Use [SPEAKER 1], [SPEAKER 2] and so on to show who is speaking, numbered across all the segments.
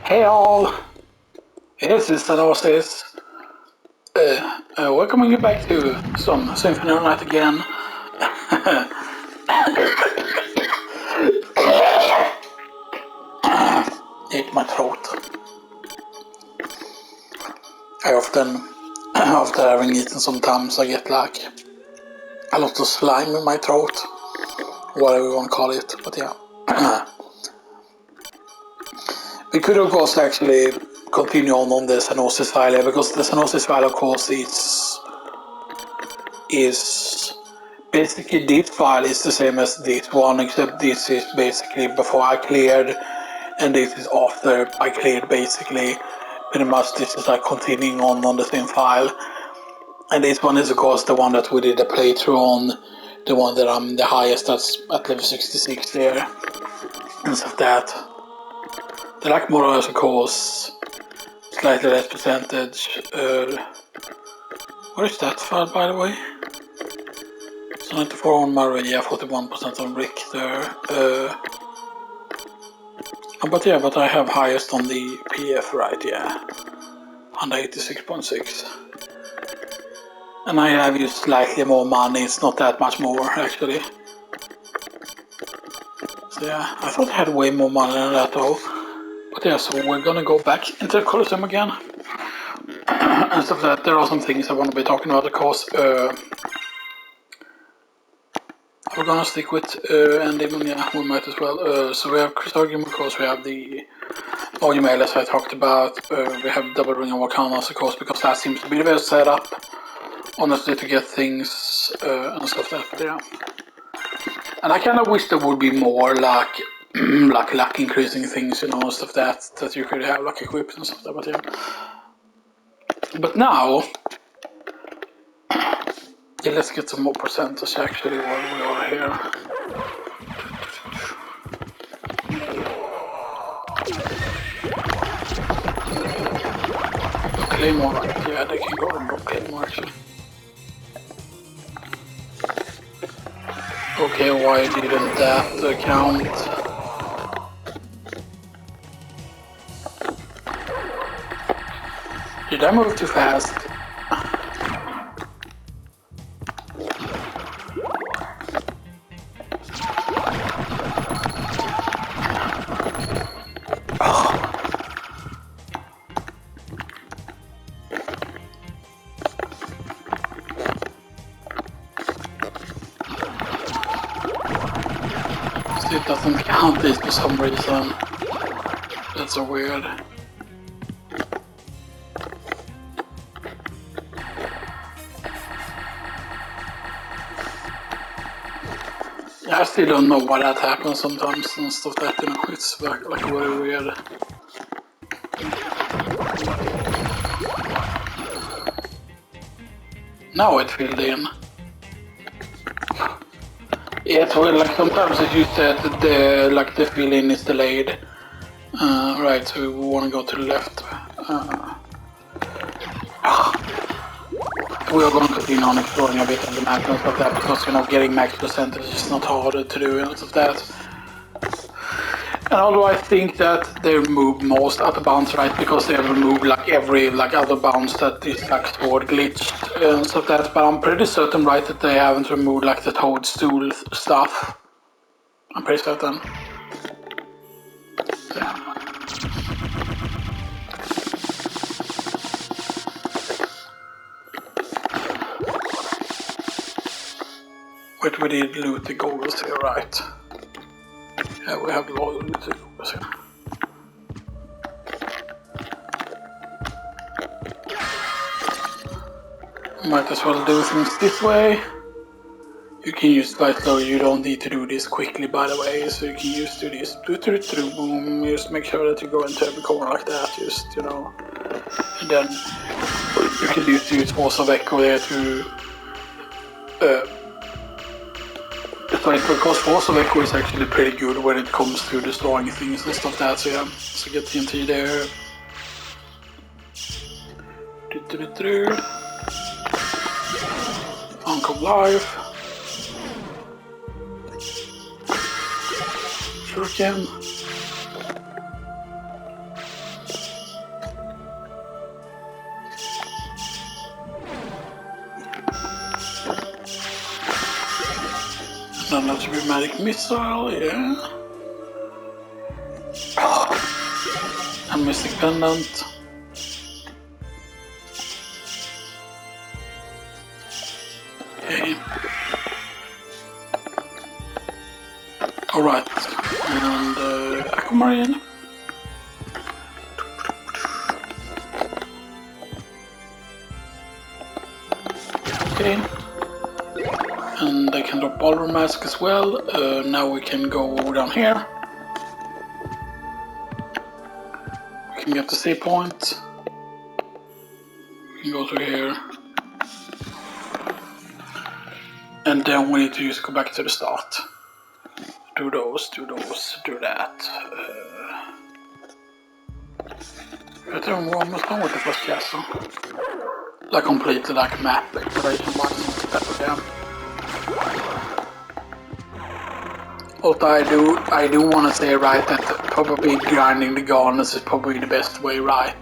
[SPEAKER 1] Hey all, this is Sanosis. Welcoming you back to some Symphony of the Night again. Hit my throat. I often, after having eaten sometimes, I get like a lot of slime in my throat, whatever you want to call it, but yeah. We could of course actually continue on the Sanosis file, because the Sanosis file of course is basically this file is the same as this one, except this is basically before I cleared and this is after I cleared. Basically pretty much this is like continuing on the same file, and this one is of course the one that we did a playthrough on, the one that I'm the highest, that's at level 66 there, and stuff that. The like more or less of course slightly less percentage. What is that file by the way? So 94 on Maria, 41% on Richter. But I have highest on the PF, right? Yeah, 186.6. And I have used slightly more money. It's not that much more actually. So yeah, I thought I had way more money than that though. But yeah, so we're gonna go back into the Colosseum again. And stuff like that. There are some things I want to be talking about, of course. We're gonna stick with Endymion, yeah, we might as well. So we have Chrysargium, of course, we have the Email as I talked about, we have Double Ring of Arcanas, of course, because that seems to be the best setup, honestly, to get things and stuff like that, yeah. And I kind of wish there would be more like, like luck increasing things, you know, stuff that you could have, like equipped and stuff like that, but yeah. But now, yeah, let's get some more percentage actually while we are here. Claymore, yeah, they can go and drop Claymore actually. Okay, why didn't that count? Did I move too fast? It doesn't count these for some reason. That's so weird. I still don't know why that happens sometimes and stuff that, you know, it's like very weird. Now it filled in. Yeah, it's weird, like sometimes it used that the fill in is delayed. Right, so we want to go to the left. We are going to continue on exploring a bit of the map and stuff like that, because, you know, getting max percentage is not harder to do and stuff like that. And although I think that they removed most other bounds, right, because they have removed like every like other bounds that is like sword glitched and stuff like that, but I'm pretty certain, right, that they haven't removed like the toadstool stuff. I'm pretty certain. Yeah. Wait, we did loot the goggles here, right? Yeah, we have looted the goggles here. Might as well do things this way. You can use Light Slow, you don't need to do this quickly, by the way, so you can just do this, boom, just make sure that you go into every corner like that, just, you know, and then you can just use Force of Echo there to, because Force of Echo is actually pretty good when it comes to destroying things and stuff like that, so yeah, so get TNT there. Funk of Life. Requiem. then that should be magic missile, yeah. And mystic pendant. Okay. Alright, and Aquamarine. Okay. And I can drop Boulder Mask as well. Now we can go down here. We can get the save point. We can go through here. And then we need to just go back to the start. Do those, do that. I think we're almost done with the first castle. Like completely like map exploration wise. Yeah. Although I do want to say right that probably grinding the gardens is probably the best way, right?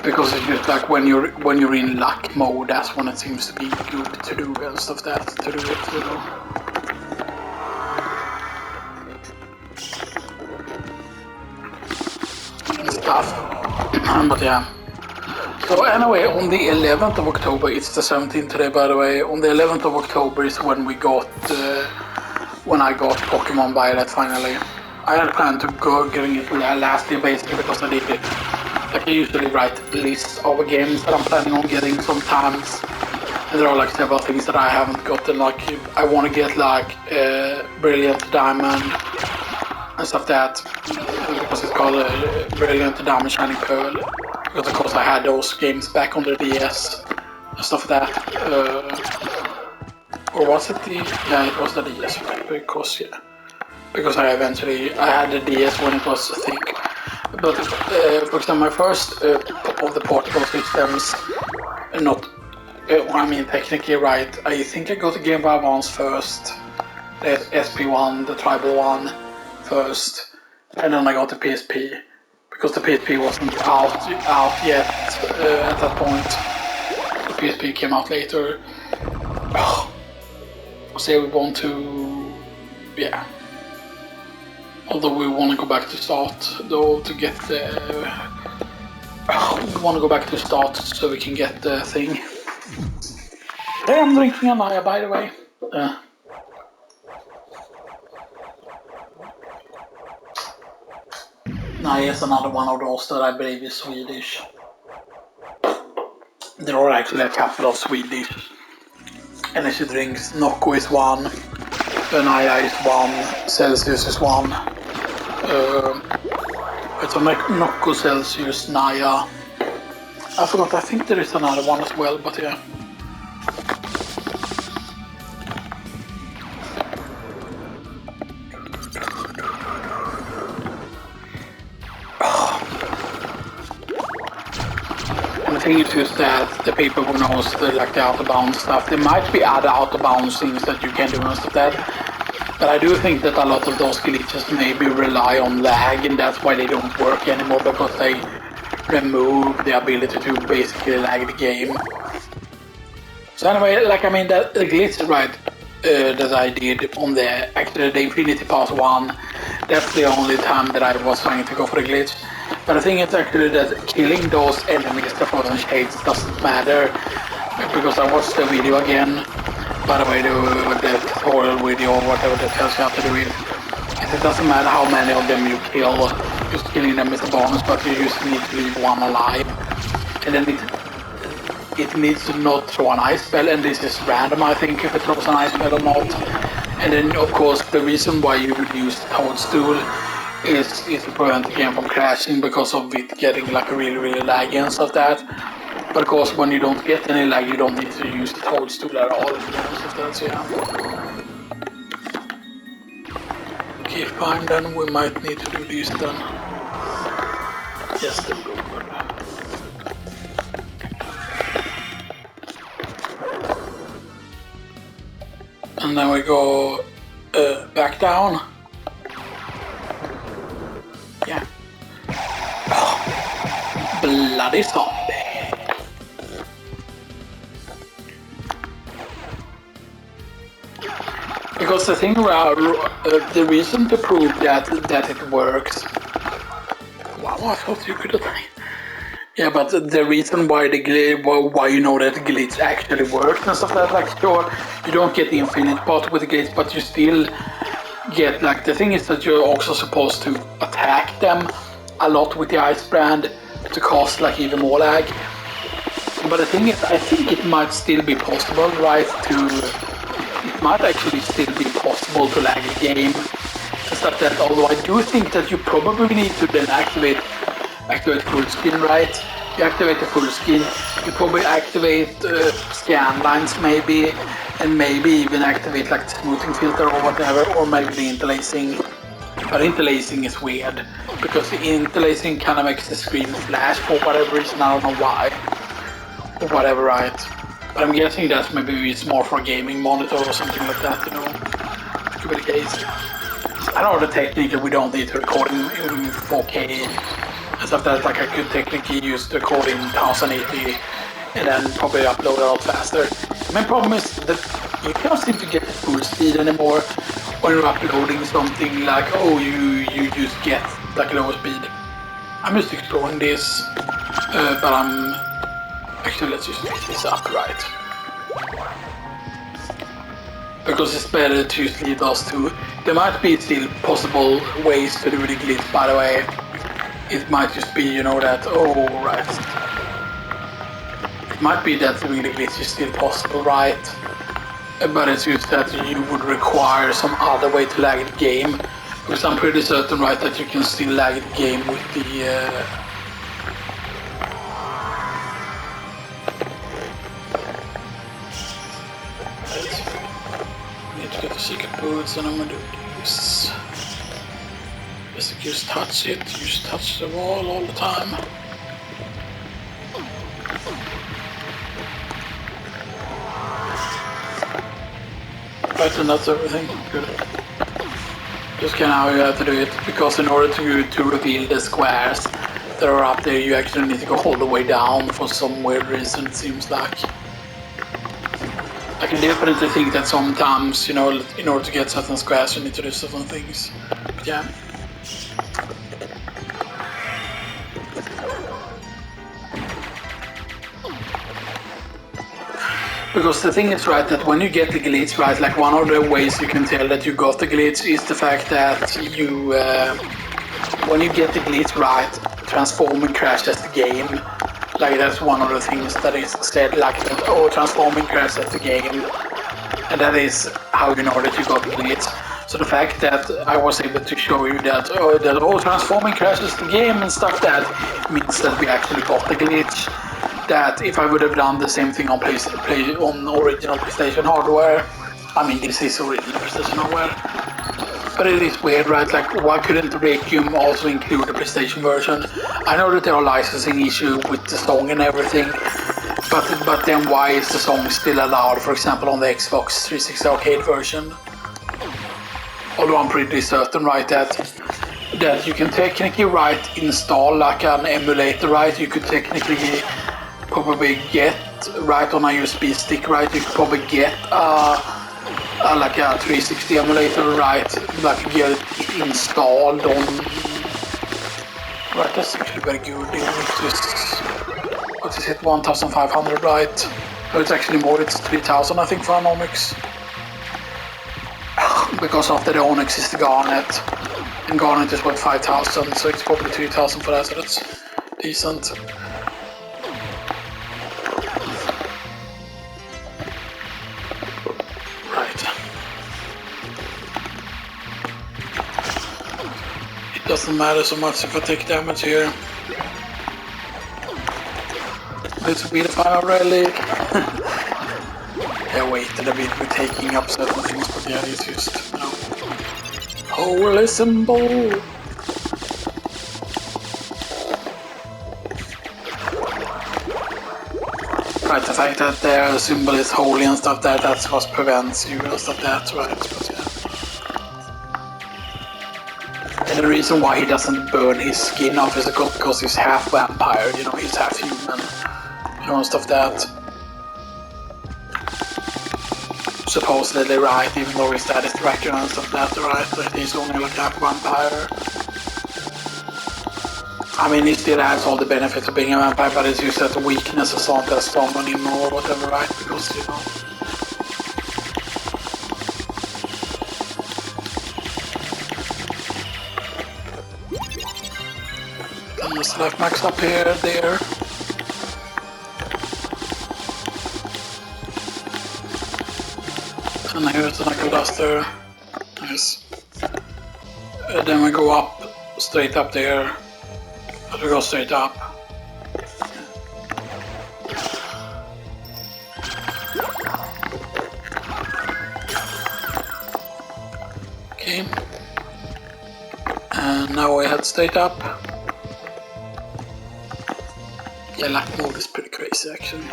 [SPEAKER 1] Because it's just like when you're in luck mode, that's when it seems to be good to do and stuff that to do it, you know. And stuff. But yeah. So anyway, on the 11th of October, it's the 17th today by the way, on the 11th of October is when we got, when I got Pokemon Violet finally. I had planned to go getting it last year basically because I did it. Like I usually write lists of games that I'm planning on getting sometimes. And there are like several things that I haven't gotten, like I want to get like Brilliant Diamond and stuff that, because it's called Brilliant Diamond Shining Pearl. Because of course I had those games back on the DS and stuff like that. Or was it the... yeah, it was the DS, right? Because, yeah. Because I had the DS when it was thick. But, for example, my first of the portable systems, not... I mean, technically, right, I think I got the Game Boy Advance first, the SP1, the Tribal one first, and then I got the PSP. Because the PSP wasn't out yet at that point. The PSP came out later. So we want to, yeah. Although we want to go back to start, though, to get the. We want to go back to start so we can get the thing. Hey, I'm drinking a Naya, by the way. Naya is another one of those that I believe is Swedish. There are actually a couple of Swedish energy drinks. Nocco is one, Naya is one, Celsius is one. It's a Nocco, Celsius, Naya. I forgot, I think there is another one as well, but yeah. The thing is just that the people who knows the out of bounds stuff, there might be other out of bounds things that you can do and stuff like that. But I do think that a lot of those glitches maybe rely on lag, and that's why they don't work anymore, because they remove the ability to basically lag the game. So anyway, like I mean, that the glitch, right, that I did on actually the Infinity Pass 1, that's the only time that I was trying to go for the glitch. But the thing is actually that killing those enemies, the frozen shades, doesn't matter, because I watched the video again. By the way, the tutorial video or whatever that tells you how to do it. It doesn't matter how many of them you kill, just killing them is a bonus, but you just need to leave one alive. And then it needs to not throw an ice spell, and this is random, I think, if it throws an ice spell or not. And then, of course, the reason why you would use Toadstool is to prevent the game from crashing, because of it getting like really laggy and stuff like that. But of course, when you don't get any lag, you don't need to use the Toadstool at all. So yeah. Okay, fine, then we might need to do this then. Yes, then go good. And then we go back down. Yeah. Oh, bloody zombie. Because the thing about the reason to prove that it works. Wow, I thought you could have. Yeah, but the reason why why you know that the glitch actually works and stuff like that, like sure, you don't get the infinite part with the glitch, but you still get, like, the thing is that you're also supposed to attack them a lot with the ice brand to cause like even more lag. But the thing is, I think it might still be possible, right, it might actually still be possible to lag a game and stuff that, although I do think that you probably need to then activate full screen, right? You activate the full screen, you probably activate scan lines maybe, and maybe even activate like the smoothing filter or whatever, or maybe the interlacing. But interlacing is weird, because the interlacing kind of makes the screen flash for whatever reason, I don't know why. Or whatever, right? But I'm guessing that's maybe it's more for a gaming monitor or something like that, you know? Could be the case. I know that technically we don't need to record in 4K and stuff that, like, I could technically use the record in 1080 and then probably upload a lot faster. The main problem is that you can't seem to get full speed anymore when you're uploading something, like, oh, you just get like lower speed. I'm just exploring this, but I'm actually, let's just make this up, right? Because it's better to use lead those two. There might be still possible ways to do the glitch, by the way. It might just be, you know, that, oh, right. It might be that doing the glitch is still possible, right? But it's just that you would require some other way to lag the game. Because I'm pretty certain, right, that you can still lag the game with the... Get the secret boots, and I'm gonna do this. Just touch it, just touch the wall all the time. Right, and that's everything. Good. Just kind of how you have to do it, because in order to reveal the squares that are up there, you actually need to go all the way down for some weird reason, it seems like. I can definitely think that sometimes, you know, in order to get certain squares, you need to do certain things. But yeah. Because the thing is, right, that when you get the glitch, right, like one of the ways you can tell that you got the glitch is the fact that you, when you get the glitch right, transforming crashes the game. Like, that's one of the things that is said, like that, oh, transforming crashes the game. And that is how you know that you got the glitch. So the fact that I was able to show you that, oh, transforming crashes the game and stuff, that means that we actually got the glitch. That if I would have done the same thing on original PlayStation hardware, I mean, this is original PlayStation hardware. But it is weird, right? Like, why couldn't Requiem also include the PlayStation version? I know that there are licensing issues with the song and everything, but then why is the song still allowed, for example, on the Xbox 360 arcade version? Although I'm pretty certain, right, that you can technically, right, install like an emulator, right? You could technically probably get, right, on a USB stick, right? You could probably get like a 360 emulator, right? Like, get it installed on. Right, that's actually very good. It's just, what is it, 1,500, right? No, it's actually more. It's 3,000, I think, for Anomics. Because after the Onyx is the Garnet, and Garnet is worth 5,000, so it's probably 3,000 for that. So that's decent. Doesn't matter so much if I take damage here. This will be the final rally. Yeah, wait a bit, we're taking up certain things, but yeah, it's just, you know. Holy symbol! Right, the fact that their symbol is holy and stuff, that's what prevents you and stuff, that's right, but yeah. And the reason why he doesn't burn his skin off is because he's half vampire, you know, he's half human, you know, and stuff that. supposedly, right, even though his dad is director and stuff like that, right, that he's only like half vampire. I mean, he still has all the benefits of being a vampire, but it's just that the weaknesses aren't as strong on him or whatever, right, because, you know. Then there's life max up here, there. And here's the knuckle duster. Nice. Then we go up, straight up there. But we go straight up. Okay. And now we head straight up. Yeah, light mode is pretty crazy actually.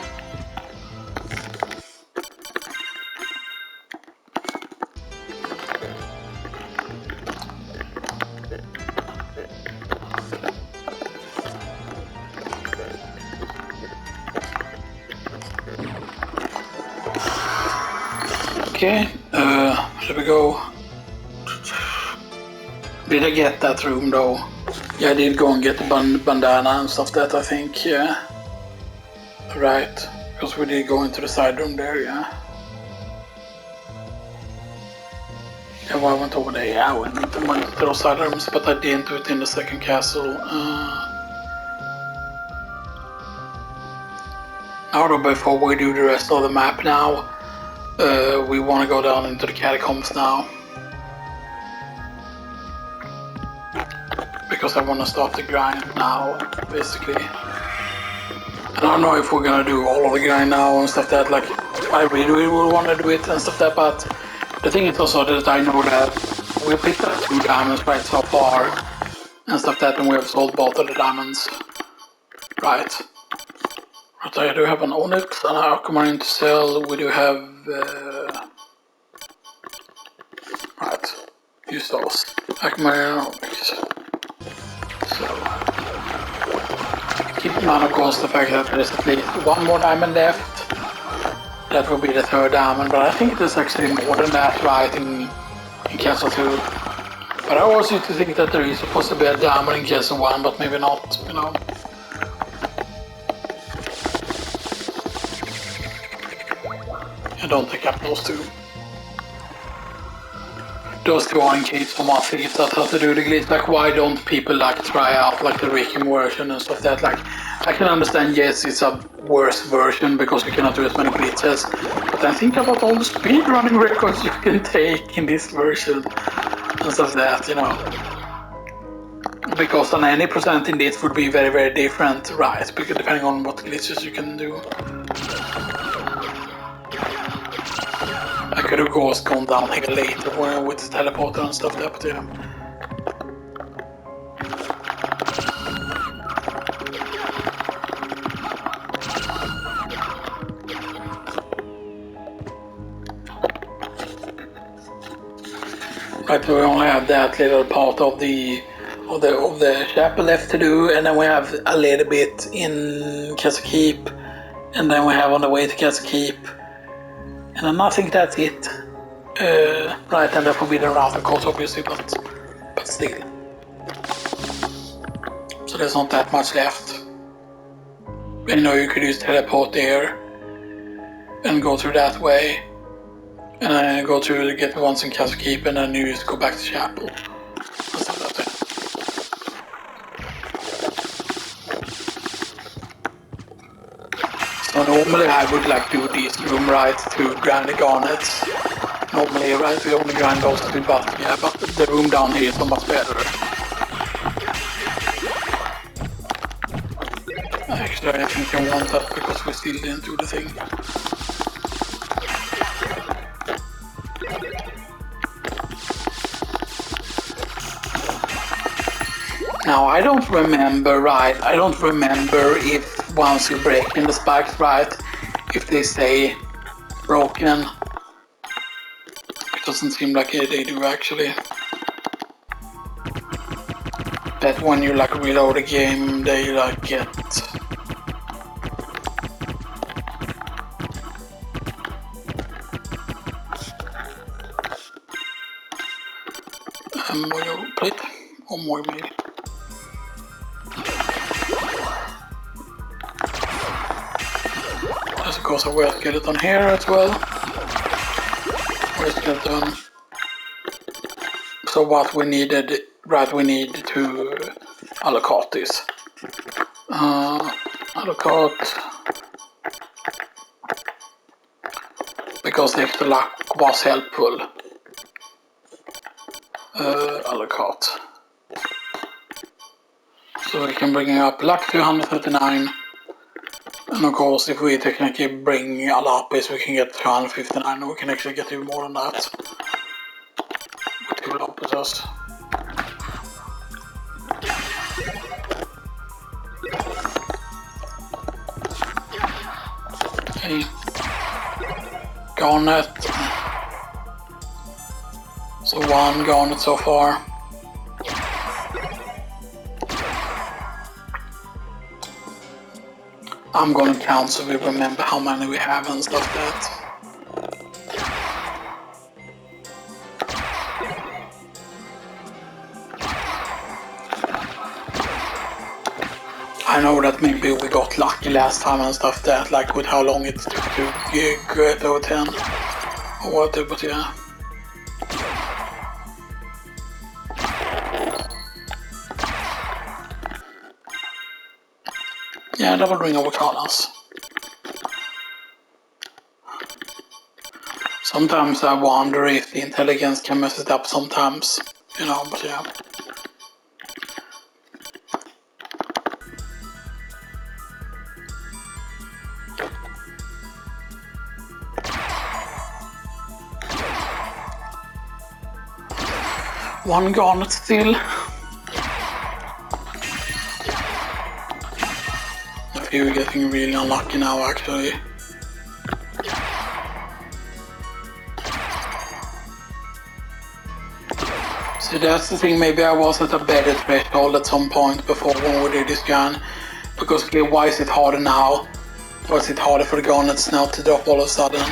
[SPEAKER 1] Okay, there we go. Did I get that room though? Yeah, I did go and get the bandana and stuff that I think, yeah. Right, because we did go into the side room there, yeah. Yeah, well, I went over there, yeah, I went into those side rooms, but I didn't do it in the second castle. Now though, before we do the rest of the map now, we want to go down into the catacombs now. Because I want to start the grind now, basically. I don't know if we're gonna do all of the grind now and stuff that, like, I really will want to do it and stuff that, but the thing is also that I know that we picked up 2 diamonds right so far and stuff that, and we have sold both of the diamonds. Right. But I do have an onyx and an aquamarine to sell. We do have right. Use those. Aquamarine and onyx. So keep in mind, of course, the fact that there is at least 1 more diamond left. That will be the 3rd diamond, but I think there's actually more than that, right, in Castle 2. But I also used to think that there is supposed to be a diamond in Castle 1, but maybe not, you know. I don't think up those 2. Those 2 are in case someone thinks that's how to do the glitch. Like, why don't people like try out like the Requiem version and stuff that, like, I can understand, yes, it's a worse version because you cannot do as many glitches, but then think about all the speedrunning records you can take in this version and stuff that, you know. Because on any percent in this would be very, very different, right? Because depending on what glitches you can do. I could of course gone down here later with the teleporter and stuff there, but yeah. Right, we only have that little part of the chapel left to do, and then we have a little bit in Castle Keep, and then we have on the way to Castle Keep. And I think that's it. Right, and the Forbidden Route, of course, obviously, but still. So there's not that much left. You know, you could use teleport there and go through that way, and then go through to get the ones in Castle Keep, and then you just go back to Chapel. So normally I would like do this room, right, to grind the garnets. Normally, right, we only grind those 2, but yeah, but the room down here is so much better. Actually, I think I want that because we still didn't do the thing. Now, I don't remember, right, I don't remember if once you break in the spikes, right, if they stay broken. It doesn't seem like they do actually. That when you like reload a game, they like get... Or more maybe. There's of course a weird skeleton here as well. Weird skeleton. So what we needed, right, we need to allocate this. Allocate. Because if the luck was helpful. Allocate. So we can bring up luck to 139. And of course, if we technically bring a lapis, we can get 259, and we can actually get even more than that. With 2 lapises. Okay. Garnet. So 1 garnet so far. I'm gonna count so we remember how many we have and stuff like that. I know that maybe we got lucky last time and stuff that, like with how long it took to get over 10 or whatever, but yeah. Yeah, double ring of Arcanas. Sometimes I wonder if the intelligence can mess it up sometimes, you know, but yeah. One garnet still. I feel we're getting really unlucky now actually. So that's the thing, maybe I was at a better threshold at some point before when we did this gun. Because okay, why is it harder now? Why is it harder for the garnets now to drop all of a sudden?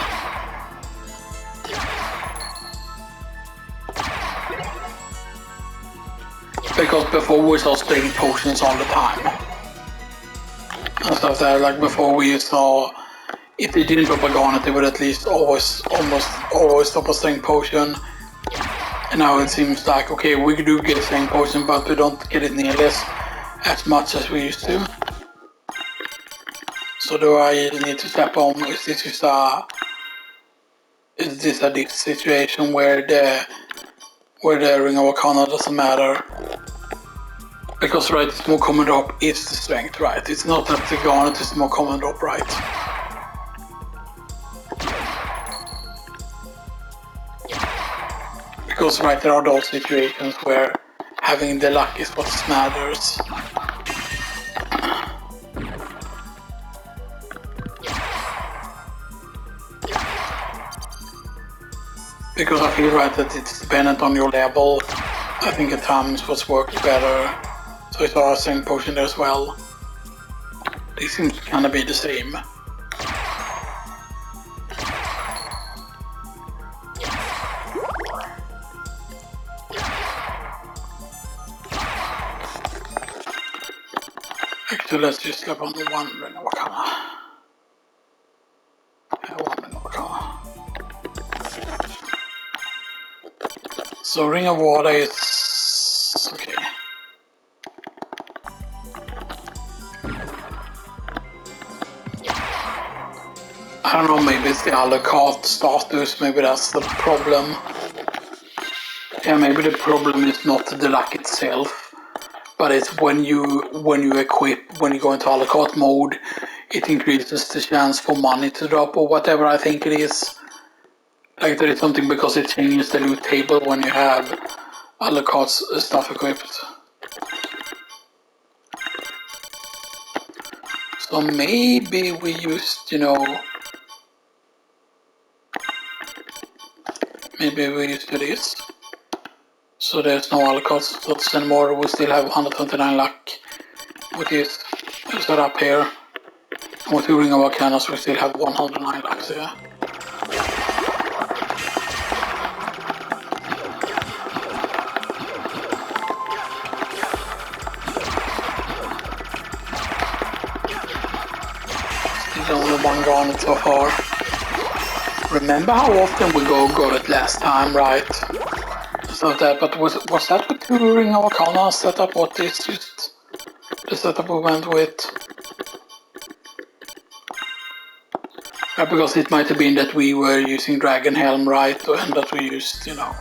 [SPEAKER 1] Because before we saw string potions all the time. And stuff there, like before we saw, if they didn't drop a garnet, they would at least almost drop a string potion. And now it seems like, okay, we do get a string potion, but we don't get it nearly as much as we used to. So do I need to step on? Is this just a situation where the Ring of Arcana doesn't matter? Because right, it's more common drop is the strength, right? It's not that the garnet is more common drop, right? Because right, there are those situations where having the luck is what matters. Because I feel right that it's dependent on your level. I think at times what's worked better. So it's our same potion there as well. They seem to kind of be the same. Actually, let's just slap on the 1 Ring of Arcana. Yeah, 1 Ring of Arcana. So Ring of Water is okay. I don't know, maybe it's the allocate status, maybe that's the problem. Yeah, maybe the problem is not the luck itself, but it's when you equip, when you go into allocate mode, it increases the chance for money to drop or whatever I think it is. Like there is something because it changes the loot table when you have allocate stuff equipped. So maybe we used, you know, maybe we used to this. So there's no allocate slots anymore, we still have 129 luck with this set up here. And with the Ring of Arcanas we still have 109 luck here. one garnet so far. Remember how often we got it last time, right? So that, but was that with 2 Ring of Arcana setup? What is just the setup we went with? Yeah, because it might have been that we were using Dragon Helm, right? And that we used, you know.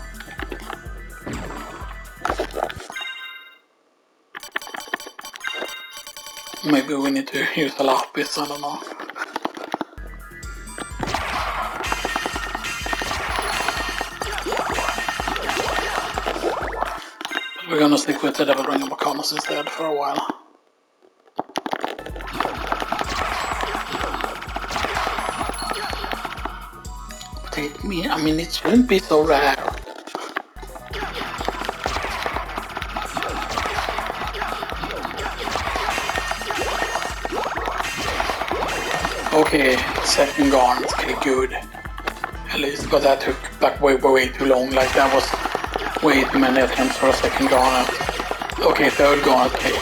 [SPEAKER 1] Maybe we need to use a lapis, I don't know. But we're gonna stick with the Devil Ring of Arcana instead for a while. I mean, it shouldn't be so rare. Okay, second garnet, okay, good. At least, but that took like way too long, like that was way too many attempts for a second garnet. Okay, third garnet, okay.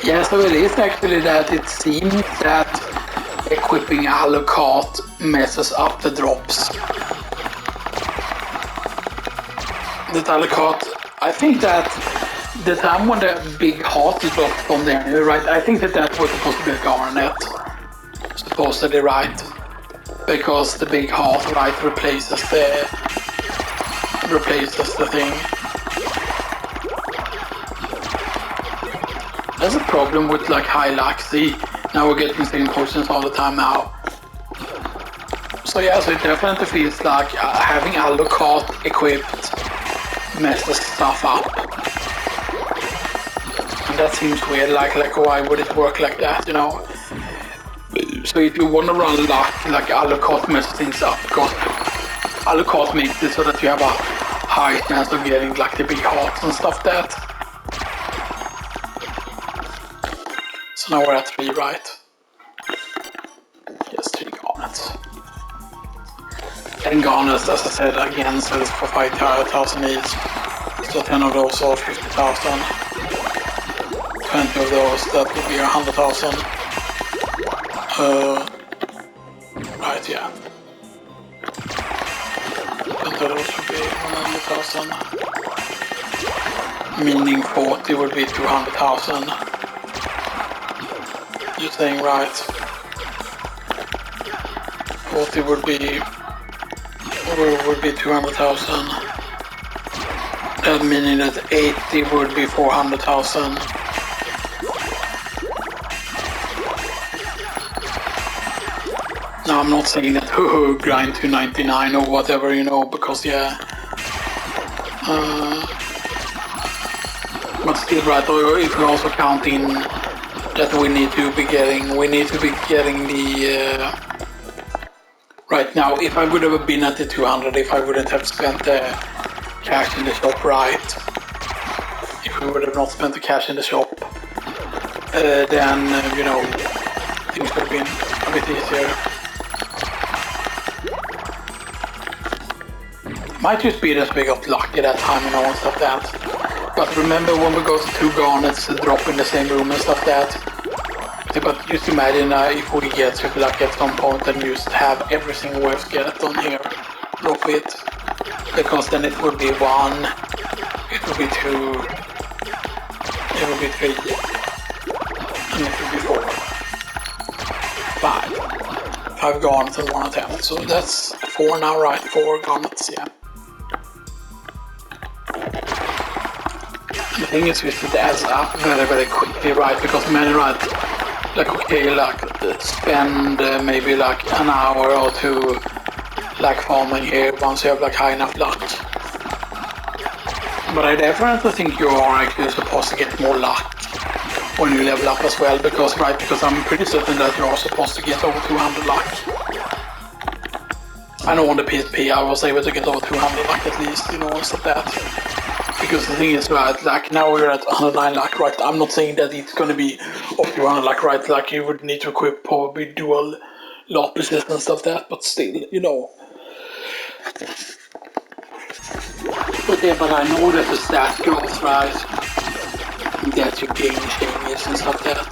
[SPEAKER 1] Yeah, so it is actually that it seems that equipping Alucard messes up the drops. That Alucard, I think that the time when the big heart dropped from the enemy, right, I think that was supposed to be a garnet. Supposedly, right? Because the big heart, right, replaces the thing. There's a problem with like high luck. See, now we're getting same potions all the time now. So yeah, so it definitely feels like having Alucard equipped messes stuff up. And that seems weird, like why would it work like that, you know? So if you want to run luck, like Alucard messes things up, because Alucard makes it so that you have a high chance of getting like the big hearts and stuff that. So now we're at 3, right? Yes, 3 garnets. 10 garnets, as I said, again, sells for 5,000 each. So 10 of those are 50,000. 20 of those, that would be 100,000. Right, yeah. 20 of those would be 100,000. Meaning 40 would be 200,000. You're saying right. 40 would be 200,000. That meaning that 80 would be 400,000. Now I'm not saying that grind to 99 or whatever, you know, because yeah. But still, right, or if we also count in that we need to be getting the right now. If I would have been at the 200, if I wouldn't have spent the cash in the shop, right? If we would have not spent the cash in the shop, then you know, things would have been a bit easier. Might just be that we got lucky that time, you know, and stuff that. But remember when we got 2 garnets drop in the same room and stuff that. But just imagine if we get super lucky at some point and just have every single wave skeleton here drop it. Because then it would be 1, it would be 2, it would be 3, and it would be 4, 5. 5 garnets and 1 attempt. So that's 4 now, right? 4 garnets, yeah. The thing is just it adds up very quickly, right? Because many, right, like okay, like spend maybe like an hour or 2 like farming here once you have like high enough luck. But I definitely think you are actually supposed to get more luck when you level up as well, because I'm pretty certain that you are supposed to get over 200 luck. I know on the PSP I was able to get over 200 luck at least, you know, and stuff like that. Because the thing is, right, like now we're at 109 luck, right? I'm not saying that it's gonna be up to 100 luck, right? Like you would need to equip probably dual lapises and stuff like that, but still, you know. But yeah, but I know that the stat goes, right? That you gain changes and stuff like that.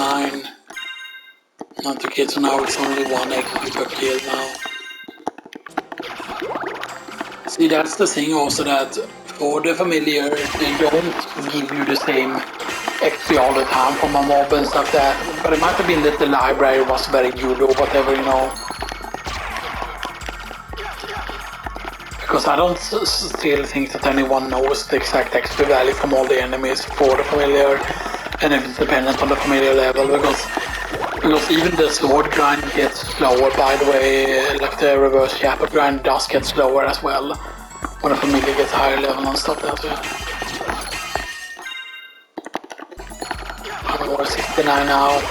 [SPEAKER 1] 69. Okay, so now it's only 1 XP per kill now. See, that's the thing also, that for the familiar, they don't give you the same XP all the time from a mob and stuff that, but it might have been that the library was very good or whatever, you know. Because I don't still think that anyone knows the exact XP value from all the enemies for the familiar, and if it's dependent on the familiar level, because even the sword grind gets slower, by the way, like the reverse chapel grind does get slower as well when the familiar gets higher level and stuff like that. I'm over 69 now.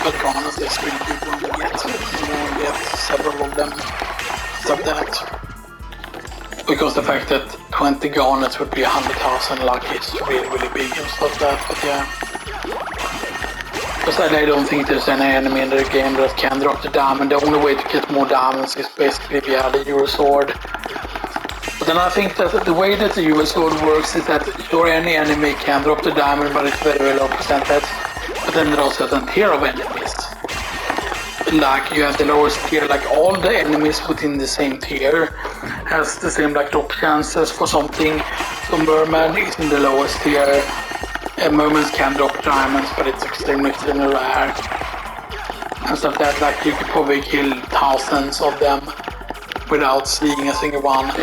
[SPEAKER 1] But Garnet is really good when we get several of them. Stop that. Because the fact that 20 garnets would be 100,000 luck is really, really big and stuff like that, but yeah. Because I don't think there's any enemy in the game that can drop the diamond. The only way to get more diamonds is basically via the Euro Sword. But then I think that the way that the Euro Sword works is that sure, any enemy can drop the diamond, but it's very, very low percentage. But then there are certain tier of enemies. Like you have the lowest tier, like all the enemies within the same tier has the same like drop chances for something. So Merman is in the lowest tier. Mermans can drop diamonds, but it's extremely rare. And stuff that like you could probably kill thousands of them without seeing a single one.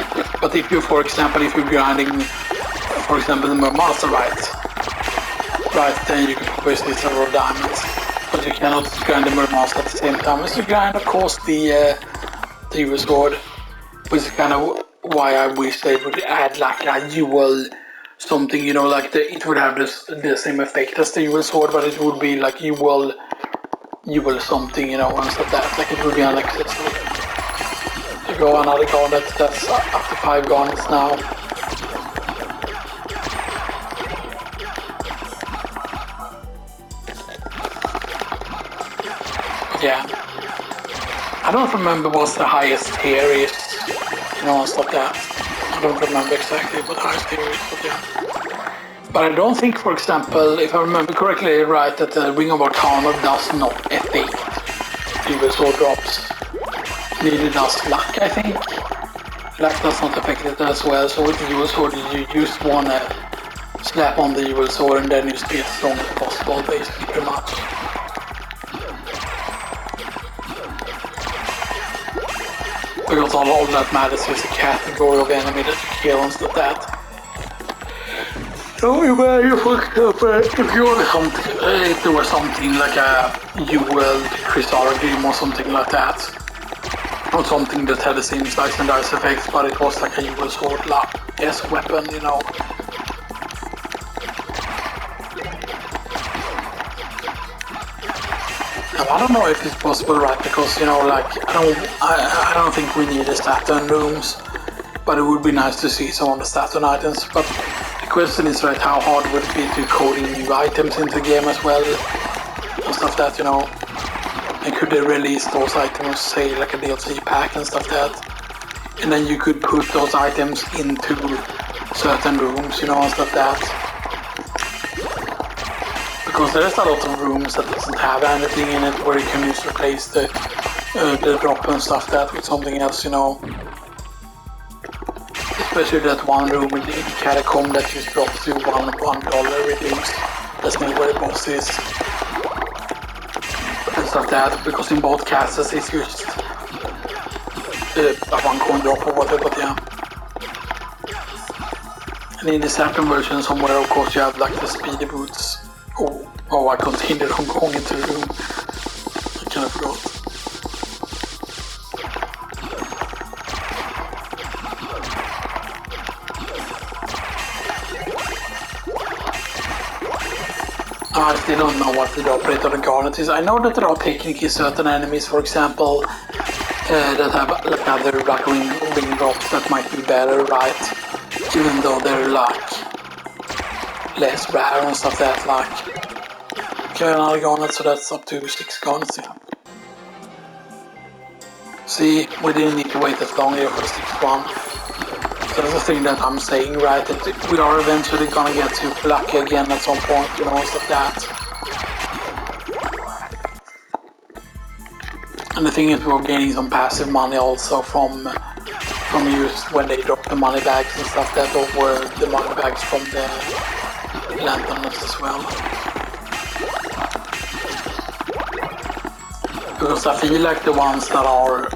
[SPEAKER 1] But if you, for example, if you're grinding, for example, the Mermaster right, then you can probably see several diamonds. But you cannot grind the Mermaster at the same time as you grind, of course, the Euro Sword, which is kind of why I wish they would add like a dual something, you know, like it would have the same effect as the Euro Sword, but it would be like you will something, you know, and stuff that, like it would be unaccessible. To go another garnet, that's up to 5 garnets now. Yeah. I don't remember what the highest tier is, you know, and stuff that. I don't remember exactly what the highest tier is, but yeah. But I don't think, for example, if I remember correctly, right, that the Ring of Arcana does not affect Euro Sword drops. Neither does Luck, I think. Luck does not affect it as well, so with the Euro Sword you just wanna slap on the Euro Sword and then you just be as strong as possible, basically, pretty much. Because all that matters is the category of enemy that you kill and stuff like that. So if there was something like a UL Crystal Dream or something like that, or something that had the same slice and dice effects, but it was like a UL Sword S weapon, you know. I don't know if it's possible, right? Because, you know, like I don't think we need the SOTN rooms, but it would be nice to see some of the SOTN items. But the question is, right, how hard would it be to coding new items into the game as well, and stuff that, you know. And could they release those items, say like a DLC pack and stuff that, and then you could put those items into certain rooms, you know, and stuff that. Because there's a lot of rooms that doesn't have anything in it where you can just replace the drop and stuff that with something else, you know. Especially that one room in the catacomb that just drops you $1 reduced. That's not where the boss is. And stuff that, because in both castles it's just a 1 coin drop or whatever, but yeah. And in the second version somewhere, of course, you have like the speedy boots. Oh, I continued from going into the room. I kind of forgot. I still don't know what the operator of the garnet is. I know that there are technically certain enemies, for example, that have like other like ring drops that might be better, right? Even though they're like less rare and stuff that like. Okay, another garnet, so that's up to 6 garnets, yeah. See, we didn't need to wait as long here for the 6th one. So that's the thing that I'm saying, right? That we are eventually gonna get super lucky again at some point, you know, stuff that. And the thing is, we're gaining some passive money also from use when they drop the money bags and stuff that over the money bags from the lanterns as well. Because I feel like the ones that are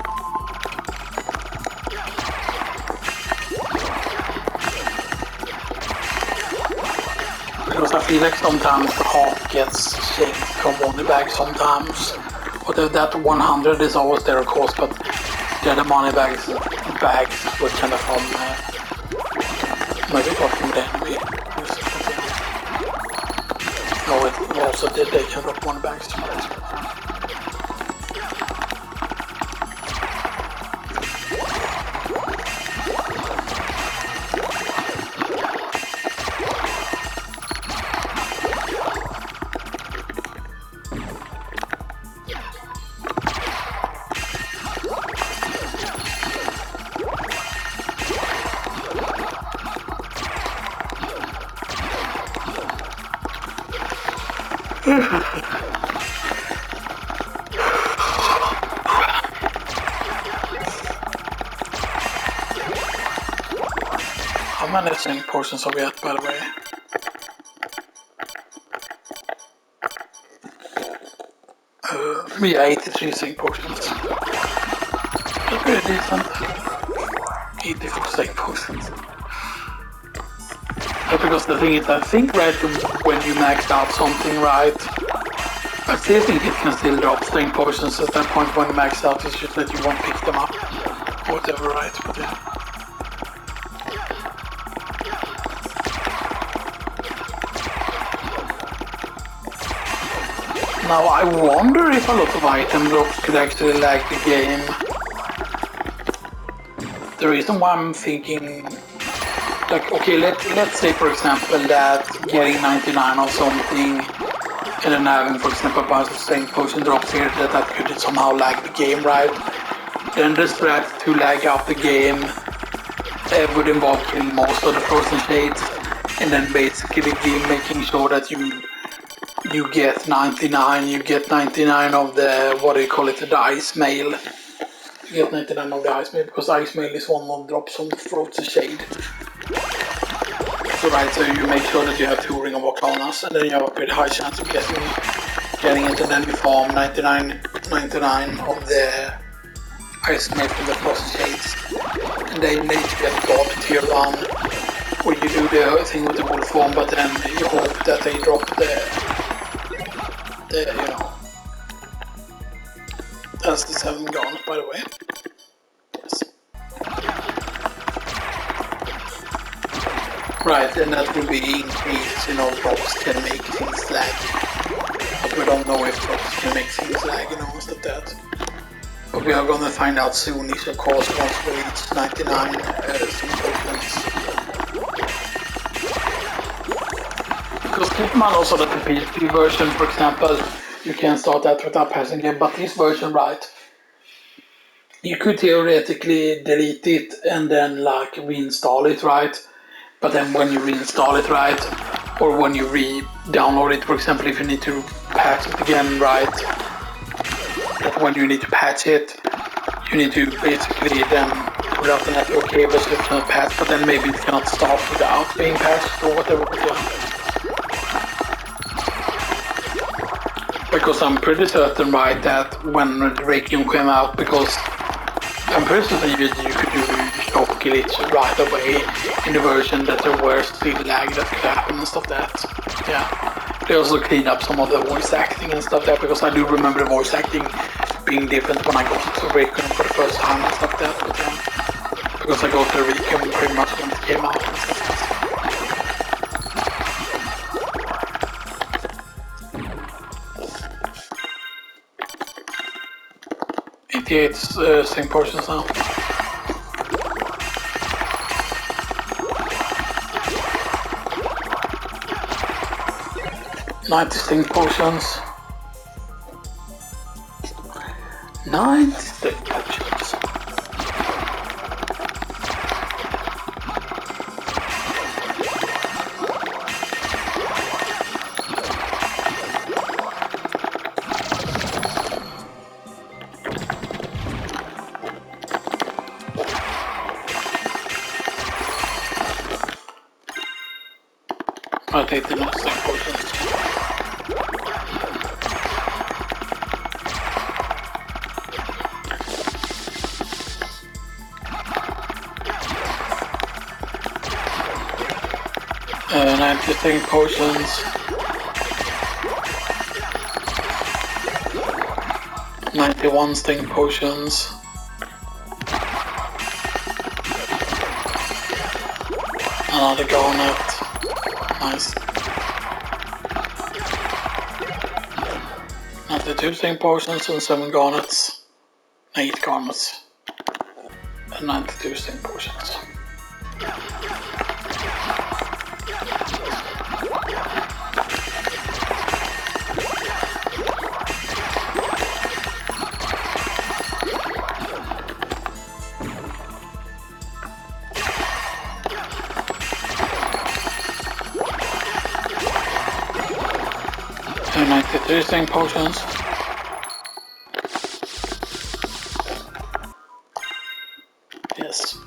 [SPEAKER 1] I feel like sometimes the half gets changed from money bags sometimes. But that 100 is always there of course, but the other money bags were kind of from maybe not from the enemy. No, it also did, they can drop money bags to me. How many sync potions have we had, by the way? Yeah, 83 sync potions. That's pretty decent. 84 sync potions. But because the thing is, I think right when you maxed out something, right, I still think it can still drop sync potions at that point when you max out, it's just that you won't pick them up. Or whatever, right, but yeah. Now I wonder if a lot of item drops could actually lag the game. The reason why I'm thinking, like, okay, let's say for example that getting 99 or something and then having, for example, a bunch of sync potion drops here that could somehow lag the game, right? Then the strat to lag out the game would involve killing most of the frozen shades and then basically making sure that you get 99, you get 99 of the, what do you call it, the ice mail. You get 99 of the ice mail, because ice mail is one of drops on the frozen shade. So right, so you make sure that you have 2 ring of arcanas, and then you have a pretty high chance of getting it, and then you farm 99 of the ice mail from the frozen shades. And then you get God tier 1, where you do the thing with the wolf form, but then you hope that they drop the you know, that's the 7 garnet, by the way. Yes. Right, and that will be in case, you know, drops can make things lag. But we don't know if drops can make things lag, you know, instead of that. But we are gonna find out soon, of course, once we reach 99 tokens. Because keep in mind also that the PHP version, for example, you can start that without passing it, but this version, right, you could theoretically delete it and then like reinstall it, right? But then when you reinstall it, right, or when you re-download it, for example, if you need to patch it again, right, that when you need to patch it, you need to basically then put out the network cable so it cannot patch, but then maybe it cannot start without being patched or whatever. Because I'm pretty certain, right, that when Requiem came out, because I'm pretty certain you could do shop glitch right away in the version that there were still lag that could happen and stuff that. Yeah. They also cleaned up some of the voice acting and stuff there, because I do remember the voice acting being different when I got to Requiem for the first time and stuff that. But yeah, because I got to Requiem pretty much when it came out and stuff that. 88 same portions now. 90 sting potions. 90 sting potions. I'll take the next sting potions. And 90 sting potions. 91 sting potions. Another garnet. Nice. 92 sting potions and 7 garnets. 8 garnets. And 92 sting potions. And 93 sting potions. Yes.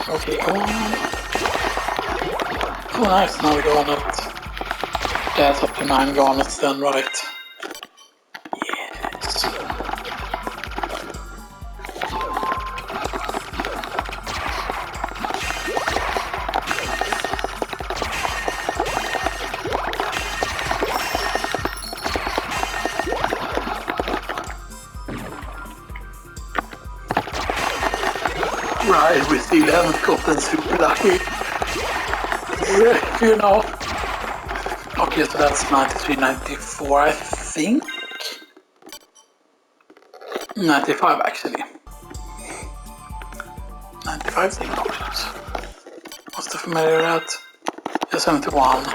[SPEAKER 1] Okay, come on. Oh, nice, another garnet. That's up to 9 garnets then, right? Yes. Right, we still haven't gotten super lucky. You know. Okay, so that's 93, 94, I think. 95 actually. 95 sting potions. What's the familiar at? Yeah, 71.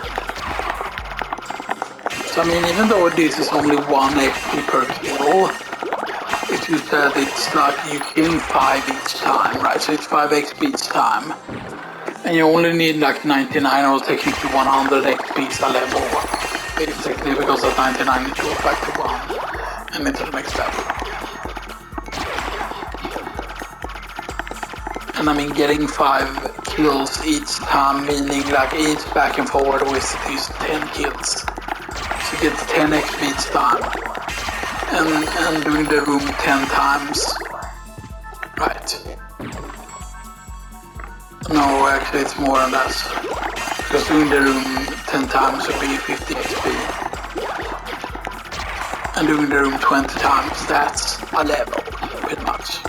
[SPEAKER 1] So I mean, even though this is only 1 XP per kill, if you said it's like you kill 5 each time, right? So it's 5 XP each time. And you only need like 99 or technically 100 XP a level. Basically, because at 99 it goes back to 1 and into the next step. And I mean, getting 5 kills each time, meaning like each back and forward with these 10 kills. So you get 10 XP each time. And doing the room 10 times. Right. No, actually it's more than that. Because doing the room 10 times would be 50 XP. And doing the room 20 times, that's a level, pretty much.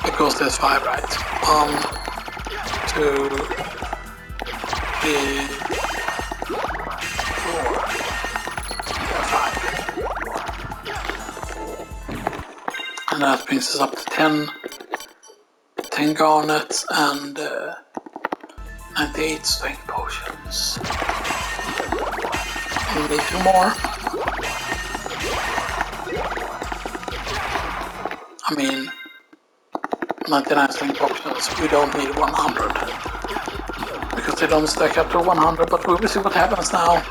[SPEAKER 1] Because there's 5, right? 1, 2, 3, 4, 5. And that brings us up to 10 garnets and 98 strength potions. We need 2 more. I mean, 99 strength potions, we don't need 100. Because they don't stack up to 100, but we will see what happens now.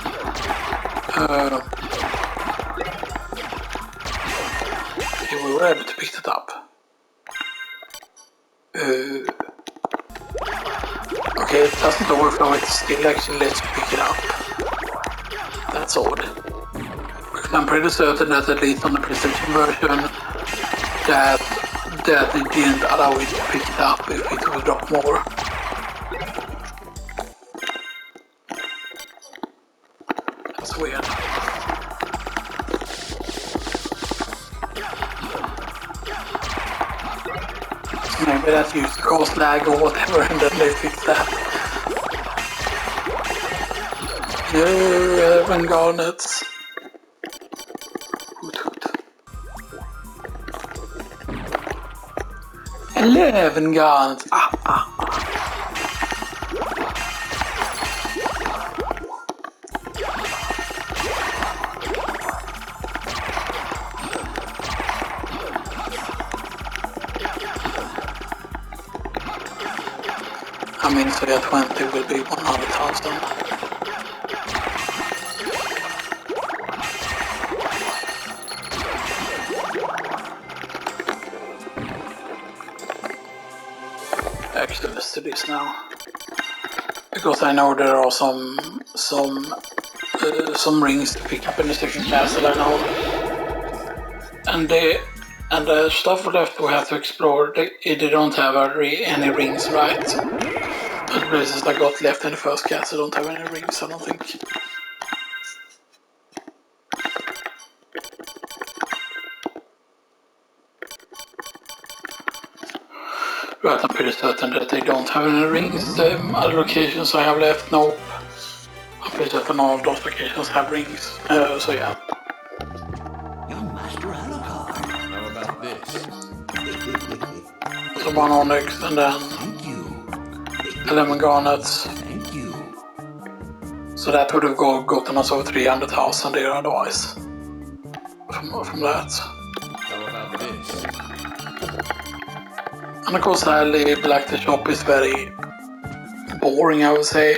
[SPEAKER 1] Okay, we were able to pick it up. Okay, it doesn't overflow, it still actually lets you pick it up. That's odd. Because I'm pretty certain that at least on the PlayStation version that it didn't allow it to pick it up if it would drop more. That's weird. Maybe that used to cause lag or whatever and then they fixed that. No, 11 garnets. 11 garnets. I mean, so yeah, 20 will be 100,000. Actually, let's do this now. Because I know there are some rings to pick up in the second castle, I know. And the stuff left we have to explore, they don't have any rings, right? The places I got left in the first castle don't have any rings, I don't think. Right, I'm pretty certain that they don't have any rings. The other locations I have left, nope. I'm pretty certain all of those locations have rings, so yeah.
[SPEAKER 2] Young Master Alucard. How about this?
[SPEAKER 1] So 1 onyx and then 11 garnets.
[SPEAKER 2] Thank you.
[SPEAKER 1] So that would have gotten us over 300,000 there otherwise. From that.
[SPEAKER 2] How about this?
[SPEAKER 1] And of course, sadly, Black the Shop is very boring, I would say.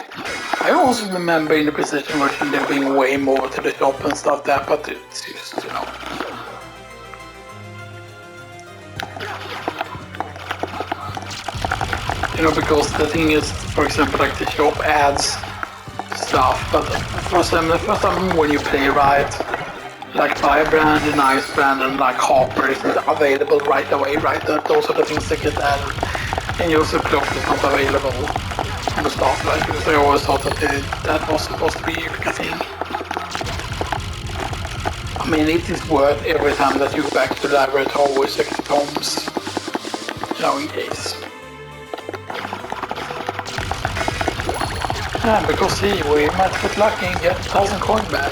[SPEAKER 1] I also remember in the PlayStation version there being way more to the shop and stuff that, but it's just, you know. You know, because the thing is, for example, like the shop adds stuff, but for some when you play right, like Firebrand and Icebrand and like Harper isn't available right away, right? Those are the things that get added. And you also Clock is not available on the start, right? Because I always thought that that was supposed to be a thing. I mean, it is worth every time that you go back to the library to always check the tomes, you know, in case. Yeah, because see, we might get lucky and get 1,000 coins back.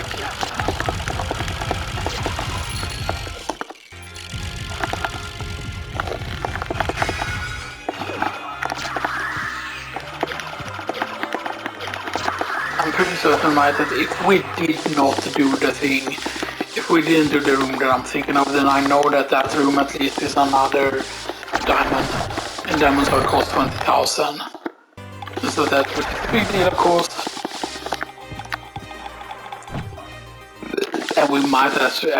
[SPEAKER 1] I'm pretty certain, right, that if we did not do the thing, if we didn't do the room that I'm thinking of, then I know that that room at least is another diamond, and diamonds will cost 20,000. So that would be a big deal, of course. And we might actually,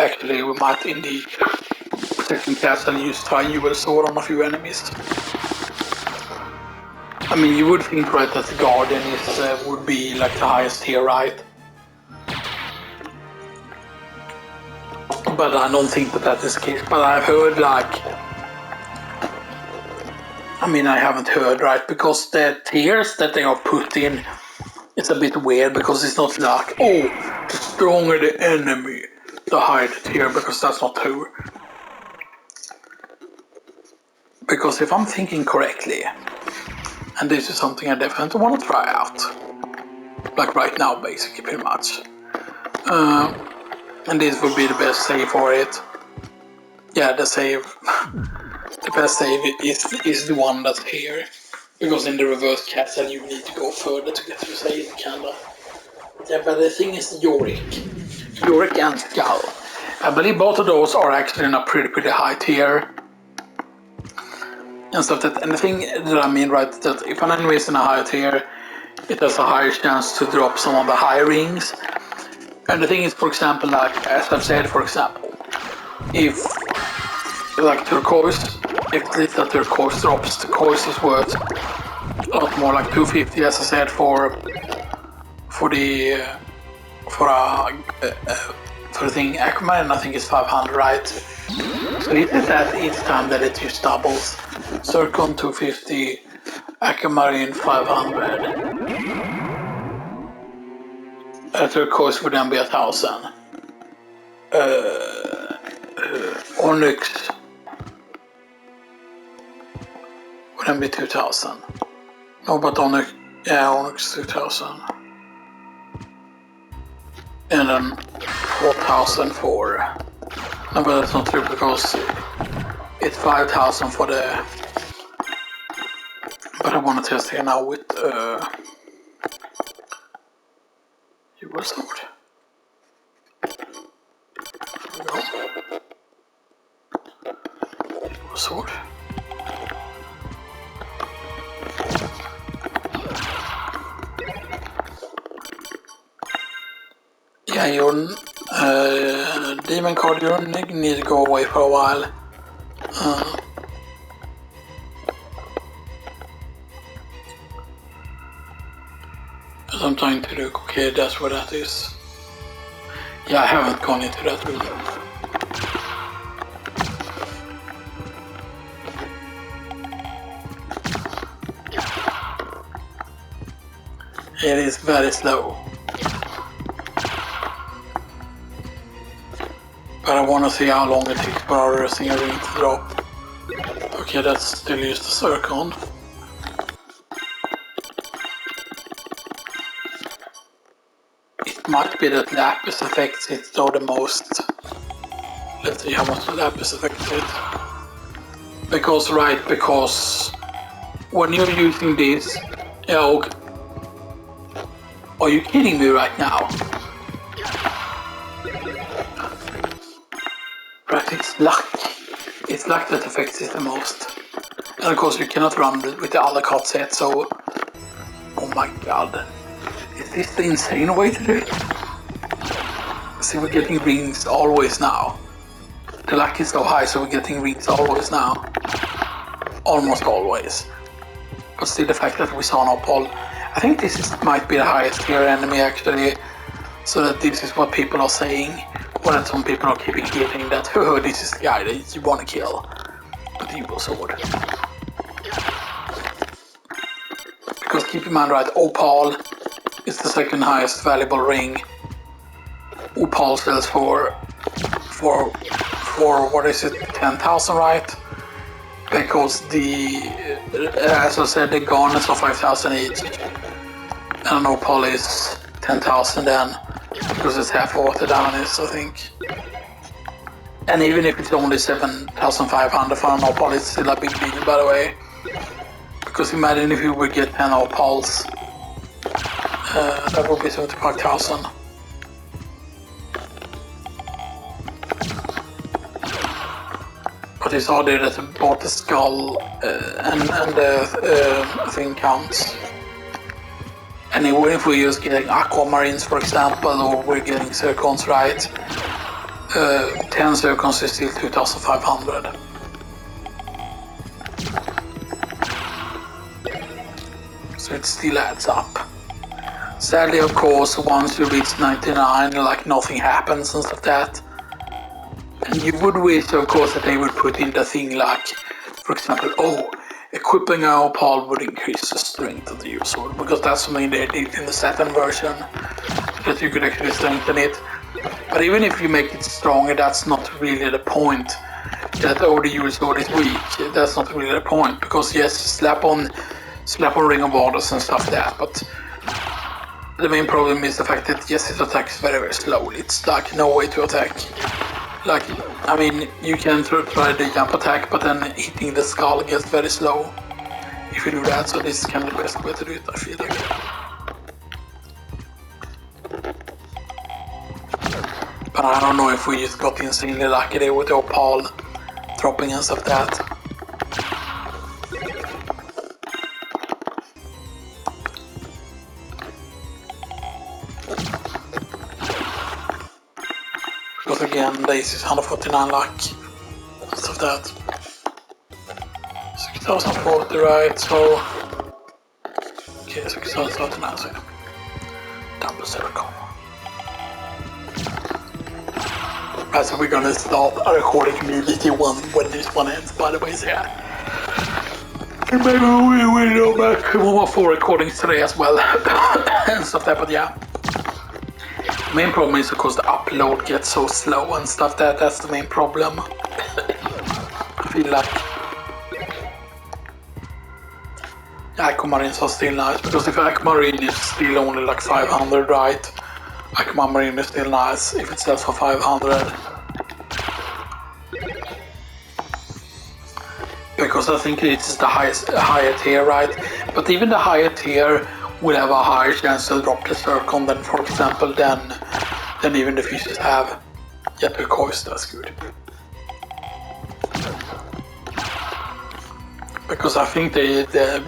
[SPEAKER 1] in the second castle use triangular sword on a few enemies. I mean, you would think, right, that the Guardian would be like the highest tier, right? But I don't think that is the case. But I've heard, like, I mean, I haven't heard, right? Because the tiers that they are put in, it's a bit weird because it's not like, oh, the stronger the enemy, the higher the tier, because that's not true. Because if I'm thinking correctly, and this is something I definitely want to try out, like right now, basically, pretty much. And this would be the best save for it. Yeah, the save. The best save is the one that's here. Because in the reverse castle you need to go further to get to the save, kinda. Yeah, but the thing is Yorick and Skull. I believe both of those are actually in a pretty high tier. And stuff that, and the thing that I mean, right, that if an enemy is in a higher tier, it has a higher chance to drop some of the higher rings. And the thing is, for example, like, as I've said, for example, if, like, turquoise, if the turquoise drops, turquoise is worth a lot more, like 250, as I said, for the thing, Aquamarine, I think it's 500, right? So it is that each time that it just doubles. Zircon 250, Aquamarine 500. Turquoise would then be 1,000. Onyx would then be 2,000. No, but Onyx, yeah, Onyx 2,000. and then 4,000 for... No, but that's not true because it's 5,000 for the... But I want to test here now with your sword. There we go. Your sword. Yeah, your demon card, you need to go away for a while. I'm trying to look, okay, that's where that is. Yeah, I haven't gone into that room. It is very slow. But I want to see how long it takes for our single ring to drop. Okay, that's still used the circle. It might be that lapis affects it though the most. Let's see how much the lapis affects it. Because when you're using this, are you kidding me right now? Right, it's luck. It's luck that affects it the most. And of course you cannot run with the other card set, so... Oh my god. Is this the insane way to do it? See, we're getting rings always now. The luck is so high, so we're getting rings always now. Almost always. But still the fact that we saw an opal. I think might be the highest tier enemy actually. So that this is what people are saying. Or that some people are keeping hitting that, oh, this is the guy that you want to kill. With the evil sword. Because keep in mind, right, opal is the second highest valuable ring. Opal sells for what is it, 10,000, right? Because as I said, the garnets are 5,000 each. And an opal is 10,000 then, because it's half of what the diamond is, I think. And even if it's only 7,500 for an opal, it's still a big deal, by the way. Because imagine if you would get 10 opals, that would be 75,000. But it's odd that both the skull and the thing counts. And even if we're just getting aquamarines, for example, or we're getting zircons, right? 10 zircons is still 2,500. So it still adds up. Sadly, of course, once you reach 99, like nothing happens and stuff like that. And you would wish, of course, that they would put in the thing like, for example, equipping an opal would increase the strength of the user sword, because that's something they did in the SOTN version, that you could actually strengthen it. But even if you make it stronger, that's not really the point. That the user sword is weak, that's not really the point, because yes, slap on Ring of Orders and stuff like that, but the main problem is the fact that yes, it attacks very, very slowly. It's like no way to attack. Like, I mean, you can try the jump attack, but then hitting the skull gets very slow if you do that, so this is kind of the best way to do it, I feel like. But I don't know if we just got insanely lucky there with the opal dropping and stuff like that. Because again, this is 149 luck, stuff that. 6,040, right, so... Okay, 6,039, so double circle. Right, so we're gonna start a recording immediately when this one ends, by the way, so yeah. And maybe we will go back 1 more 4 recordings today as well, and stuff like that, but yeah. Main problem is of course the upload gets so slow and stuff that's the main problem. I feel like aquamarines are still nice, because if aquamarine is still only like 500, right? Aquamarine is still nice if it sells for 500. Because I think it's the higher tier, right? But even the higher tier will have a higher chance to drop the Zircon than, for example, than even the fishes have. Yeah, turquoise, that's good. Because I think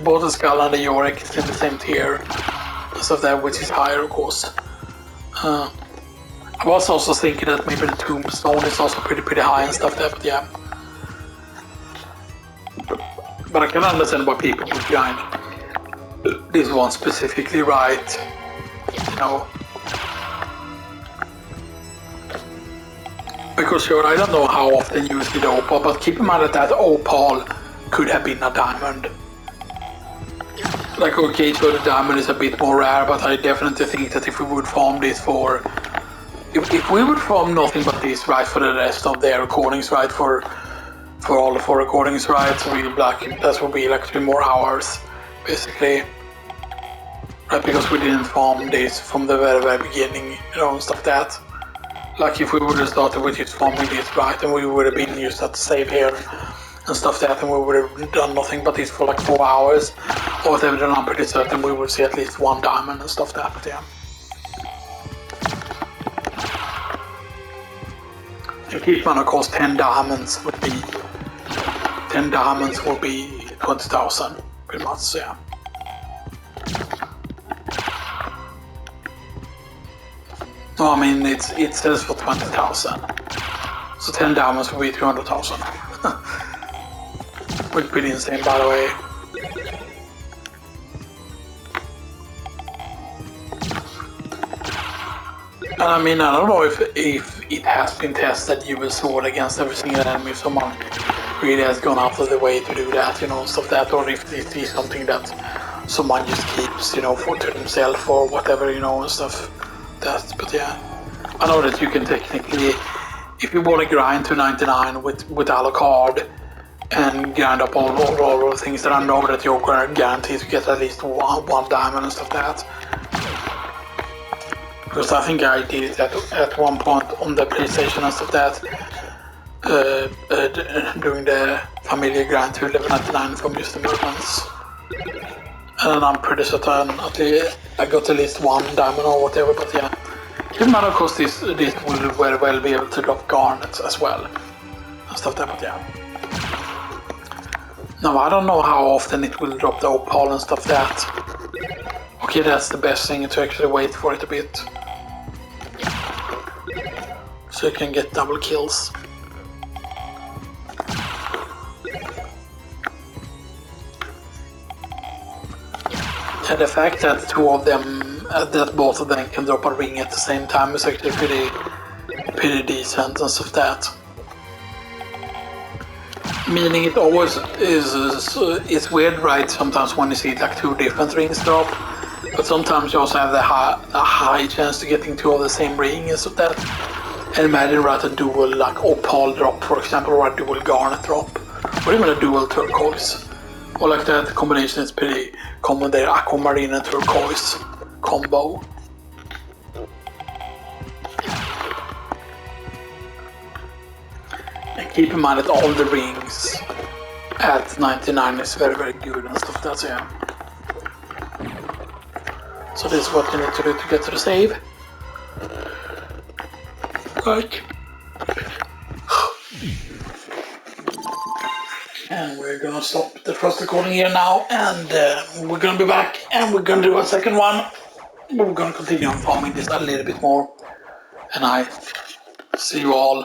[SPEAKER 1] both the Skull and the Yorick is in the same tier as of that, which is higher, of course. I was also thinking that maybe the Tombstone is also pretty high and stuff there, but yeah. But I can understand why people would grind this one specifically, right? You know. Because sure, I don't know how often you use the opal, but keep in mind that that opal could have been a diamond. Like, okay, so the diamond is a bit more rare, but I definitely think that if we would farm this for... If we would farm nothing but this, right, for the rest of their recordings, right, for all the 4 recordings, right, so that would be like 3 more hours, basically. Right, because we didn't farm this from the very beginning, you know, and stuff that. Like, if we would have started with just farming this, right, and we would have been used at the save here and stuff that, and we would have done nothing but this for like 4 hours, or whatever, then I'm pretty certain we would see at least 1 diamond and stuff that, but yeah. And keep in mind, of course, 10 diamonds would be 20,000, pretty much, so yeah. No, I mean, it sells for 20,000. So 10 diamonds would be 200,000. Which is pretty insane, by the way. And I mean, I don't know if it has been tested, you will sword against every single enemy, if someone really has gone out of the way to do that, you know, stuff that, or if it is something that someone just keeps, you know, to themselves or whatever, you know, and stuff. But yeah, I know that you can technically, if you want to grind to 99 with Alucard and grind up all the things, that I know that you're guaranteed to get at least one diamond and stuff like that. Because I think I did it at one point on the PlayStation and stuff like that, doing the familiar grind to level 99 from just the movements. And I'm pretty certain I got at least 1 diamond or whatever, but yeah. Even though, of course, this will very well be able to drop garnets as well. And stuff like that, but yeah. Now, I don't know how often it will drop the opal and stuff like that. Okay, that's the best thing, to actually wait for it a bit. So you can get double kills. And the fact that both of them can drop a ring at the same time is actually pretty decent and stuff that. Meaning it always it's weird, right? Sometimes when you see like 2 different rings drop, but sometimes you also have a high chance to getting 2 of the same ring and stuff that. And imagine, right, a dual like opal drop, for example, or a dual garnet drop, or even a dual turquoise. Or like that combination is pretty common there, aquamarine and turquoise combo. And keep in mind that all the rings at 99 is very good and stuff, that's yeah. So this is what you need to do to get to the save. Right. And we're gonna stop the first recording here now, and we're gonna be back, and we're gonna do a second one. We're gonna continue on farming this a little bit more, and I see you all